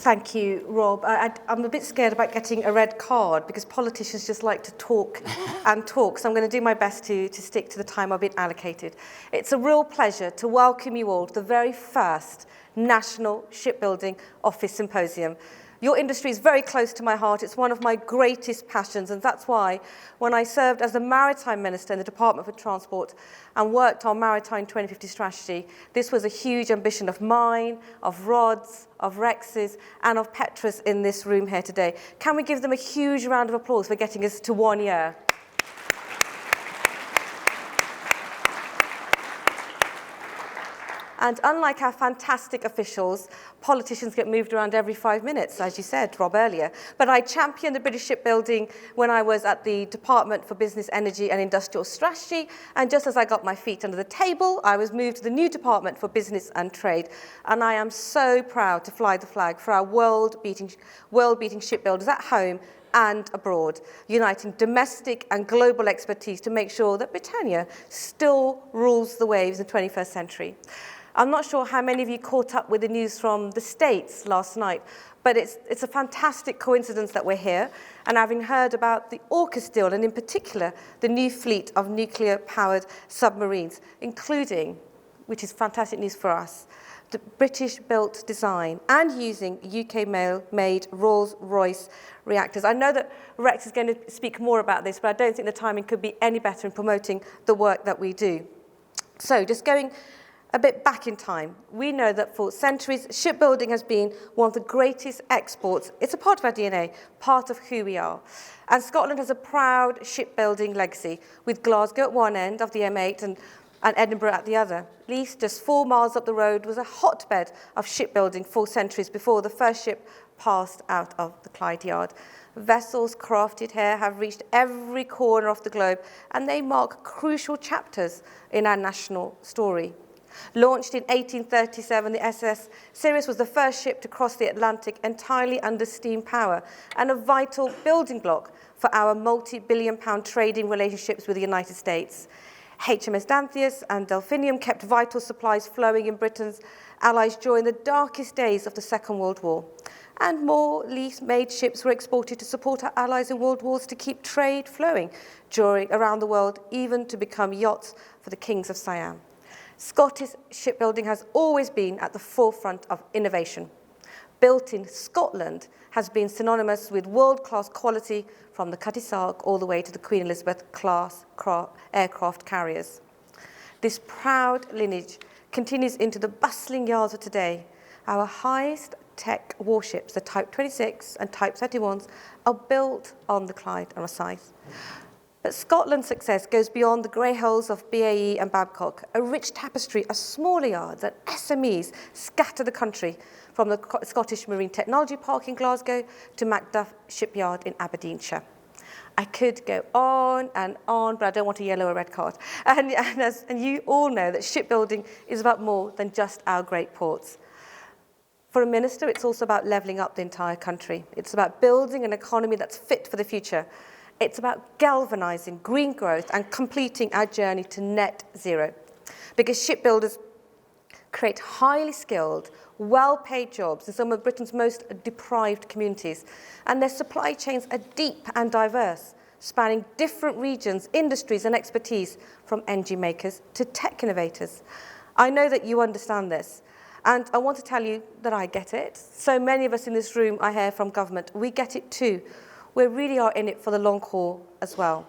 Thank you, Rob. I'm a bit scared about getting a red card because politicians just like to talk and talk, so I'm going to do my best to stick to the time I've been allocated. It's a real pleasure to welcome you all to the very first National Shipbuilding Office Symposium. Your industry is very close to my heart. It's one of my greatest passions, and that's why when I served as the Maritime Minister in the Department for Transport and worked on Maritime 2050 strategy, this was a huge ambition of mine, of Rod's, of Rex's, and of Petra's in this room here today. Can we give them a huge round of applause for getting us to 1 year? And unlike our fantastic officials, politicians get moved around every 5 minutes, as you said, Rob, earlier. But I championed the British shipbuilding when I was at the Department for Business, Energy and Industrial Strategy. And just as I got my feet under the table, I was moved to the new Department for Business and Trade. And I am so proud to fly the flag for our world-beating shipbuilders at home and abroad, uniting domestic and global expertise to make sure that Britannia still rules the waves in the 21st century. I'm not sure how many of you caught up with the news from the States last night, but it's a fantastic coincidence that we're here, and having heard about the AUKUS deal, and in particular, the new fleet of nuclear-powered submarines, including, which is fantastic news for us, the British-built design and using UK-made Rolls-Royce reactors. I know that Rex is going to speak more about this, but I don't think the timing could be any better in promoting the work that we do. So just going a bit back in time, we know that for centuries, shipbuilding has been one of the greatest exports. It's a part of our DNA, part of who we are. And Scotland has a proud shipbuilding legacy, with Glasgow at one end of the M8 and Edinburgh at the other. At least just 4 miles up the road was a hotbed of shipbuilding 4 centuries before the first ship passed out of the Clyde Yard. Vessels crafted here have reached every corner of the globe, and they mark crucial chapters in our national story. Launched in 1837, the SS Sirius was the first ship to cross the Atlantic entirely under steam power, and a vital building block for our multi-billion-pound trading relationships with the United States. HMS Dantheus and Delphinium kept vital supplies flowing in Britain's allies during the darkest days of the Second World War. And more Leith-made ships were exported to support our allies in world wars to keep trade flowing around the world, even to become yachts for the kings of Siam. Scottish shipbuilding has always been at the forefront of innovation. Built in Scotland has been synonymous with world-class quality from the Cutty Sark all the way to the Queen Elizabeth class aircraft carriers. This proud lineage continues into the bustling yards of today. Our highest tech warships, the Type 26 and Type 31s, are built on the Clyde and Rosyth. But Scotland's success goes beyond the grey hulls of BAE and Babcock, a rich tapestry of smaller yards and SMEs scatter the country, from the Scottish Marine Technology Park in Glasgow to Macduff Shipyard in Aberdeenshire. I could go on, but I don't want a yellow or red card. And you all know that shipbuilding is about more than just our great ports. For a minister, it's also about levelling up the entire country. It's about building an economy that's fit for the future. It's about galvanising green growth and completing our journey to net zero. Because shipbuilders create highly skilled, well-paid jobs in some of Britain's most deprived communities. And their supply chains are deep and diverse, spanning different regions, industries and expertise, from engine makers to tech innovators. I know that you understand this. And I want to tell you that I get it. So many of us in this room I hear from government, we get it too. We really are in it for the long haul as well.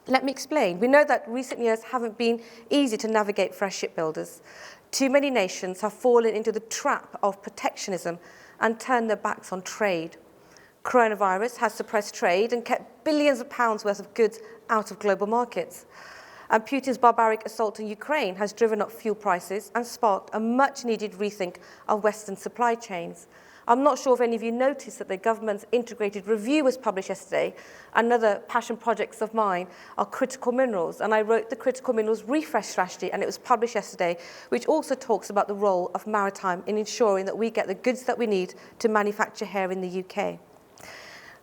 Let me explain. We know that recent years haven't been easy to navigate for our shipbuilders. Too many nations have fallen into the trap of protectionism and turned their backs on trade. Coronavirus has suppressed trade and kept billions of pounds worth of goods out of global markets. And Putin's barbaric assault on Ukraine has driven up fuel prices and sparked a much-needed rethink of Western supply chains. I'm not sure if any of you noticed that the government's integrated review was published yesterday. Another passion projects of mine are critical minerals, and I wrote the critical minerals refresh strategy, and it was published yesterday, which also talks about the role of maritime in ensuring that we get the goods that we need to manufacture here in the UK.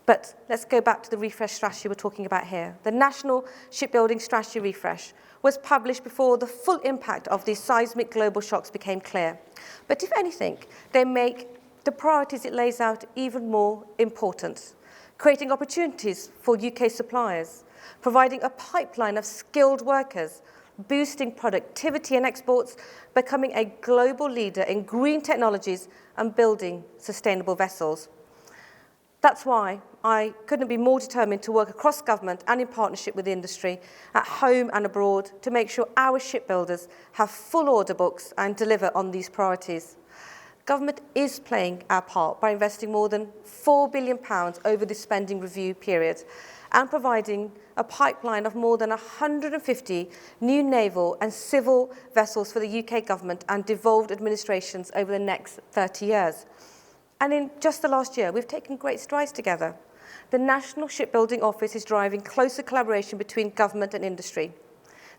But let's go back to the refresh strategy we're talking about here. The National Shipbuilding Strategy Refresh was published before the full impact of these seismic global shocks became clear. But if anything, they make the priorities it lays out are even more important. Creating opportunities for UK suppliers, providing a pipeline of skilled workers, boosting productivity and exports, becoming a global leader in green technologies and building sustainable vessels. That's why I couldn't be more determined to work across government and in partnership with the industry, at home and abroad, to make sure our shipbuilders have full order books and deliver on these priorities. Government is playing our part by investing more than £4 billion over the spending review period and providing a pipeline of more than 150 new naval and civil vessels for the UK government and devolved administrations over the next 30 years. And in just the last year, we've taken great strides together. The National Shipbuilding Office is driving closer collaboration between government and industry.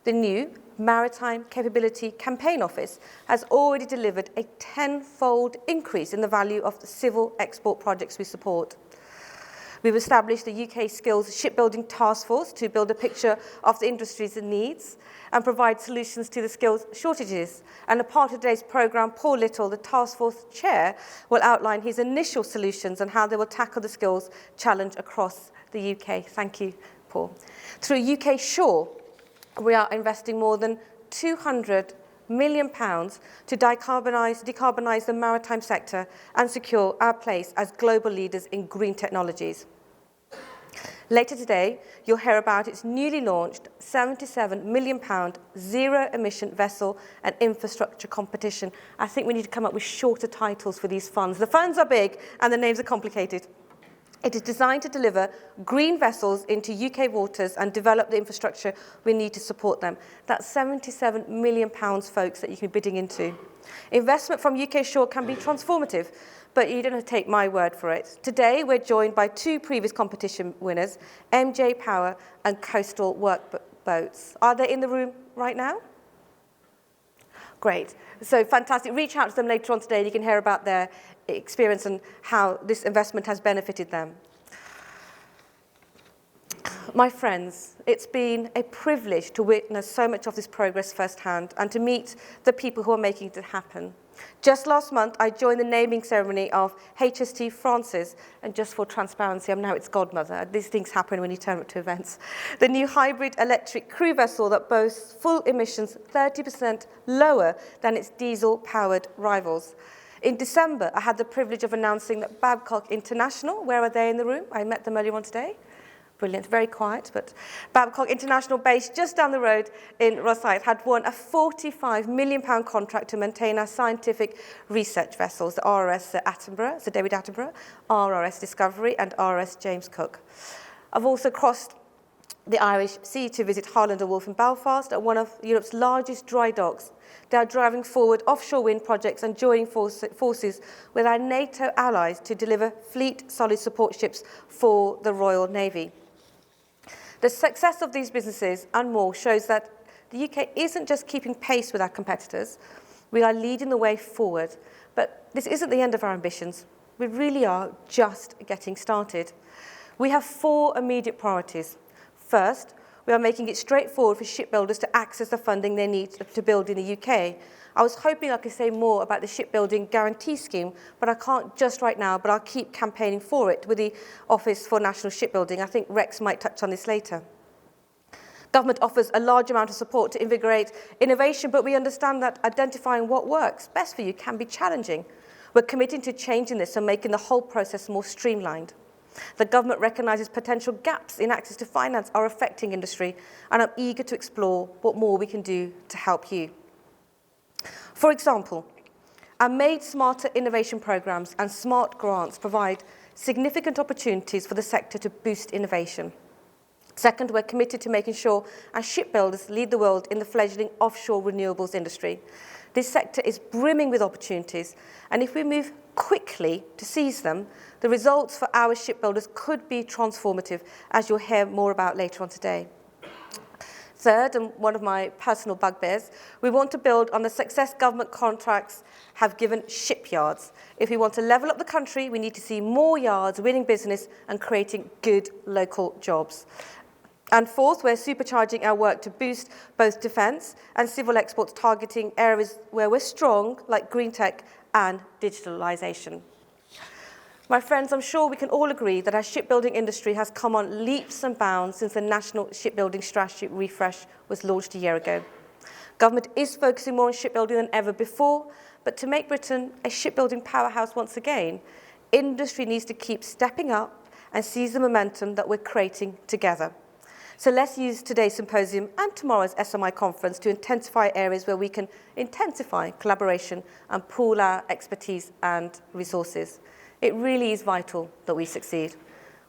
The new Maritime Capability Campaign Office has already delivered a 10-fold increase in the value of the civil export projects we support. We've established the UK Skills Shipbuilding Task Force to build a picture of the industry's needs and provide solutions to the skills shortages. And a part of today's programme, Paul Little, the Task Force Chair, will outline his initial solutions and how they will tackle the skills challenge across the UK. Thank you, Paul. Through UK Shore, we are investing more than £200 million to decarbonise the maritime sector and secure our place as global leaders in green technologies. Later today, you'll hear about its newly launched £77 million zero-emission vessel and infrastructure competition. I think we need to come up with shorter titles for these funds. The funds are big and the names are complicated. It is designed to deliver green vessels into UK waters and develop the infrastructure we need to support them. That's £77 million, folks, that you can be bidding into. Investment from UK Shore can be transformative, but you don't have to take my word for it. Today, we're joined by two previous competition winners, MJ Power and Coastal Workboats. Are they in the room right now? Great. So fantastic. Reach out to them later on today. You can hear about their experience and how this investment has benefited them. My friends, it's been a privilege to witness so much of this progress firsthand and to meet the people who are making it happen. Just last month, I joined the naming ceremony of HST Francis, and just for transparency, I'm now its godmother. These things happen when you turn up to events. The new hybrid electric crew vessel that boasts full emissions 30% lower than its diesel-powered rivals. In December, I had the privilege of announcing that Babcock International, where are they in the room? I met them earlier on today. Brilliant, very quiet, but Babcock International, based just down the road in Rosyth, had won a £45 million contract to maintain our scientific research vessels, the RRS Attenborough, Sir David Attenborough, RRS Discovery, and RRS James Cook. I've also crossed the Irish Sea to visit Harland & Wolff in Belfast at one of Europe's largest dry docks. They are driving forward offshore wind projects and joining forces with our NATO allies to deliver fleet solid support ships for the Royal Navy. The success of these businesses and more shows that the UK isn't just keeping pace with our competitors, we are leading the way forward. But this isn't the end of our ambitions. We really are just getting started. We have four immediate priorities. First, we are making it straightforward for shipbuilders to access the funding they need to build in the UK. I was hoping I could say more about the shipbuilding guarantee scheme, but I can't just right now, but I'll keep campaigning for it with the Office for National Shipbuilding. I think Rex might touch on this later. Government offers a large amount of support to invigorate innovation, but we understand that identifying what works best for you can be challenging. We're committing to changing this and making the whole process more streamlined. The government recognises potential gaps in access to finance are affecting industry, and I'm eager to explore what more we can do to help you. For example, our Made Smarter innovation programmes and smart grants provide significant opportunities for the sector to boost innovation. Second, we're committed to making sure our shipbuilders lead the world in the fledgling offshore renewables industry. This sector is brimming with opportunities, and if we move quickly to seize them, the results for our shipbuilders could be transformative, as you'll hear more about later on today. Third, and one of my personal bugbears, we want to build on the success government contracts have given shipyards. If we want to level up the country, we need to see more yards winning business and creating good local jobs. And fourth, we're supercharging our work to boost both defence and civil exports, targeting areas where we're strong, like green tech and digitalisation. My friends, I'm sure we can all agree that our shipbuilding industry has come on leaps and bounds since the National Shipbuilding Strategy Refresh was launched a year ago. Government is focusing more on shipbuilding than ever before, but to make Britain a shipbuilding powerhouse once again, industry needs to keep stepping up and seize the momentum that we're creating together. So let's use today's symposium and tomorrow's SMI conference to intensify areas where we can intensify collaboration and pool our expertise and resources. It really is vital that we succeed.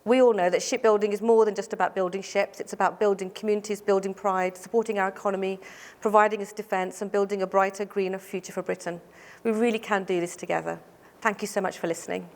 We all know that shipbuilding is more than just about building ships. It's about building communities, building pride, supporting our economy, providing us defence, and building a brighter, greener future for Britain. We really can do this together. Thank you so much for listening.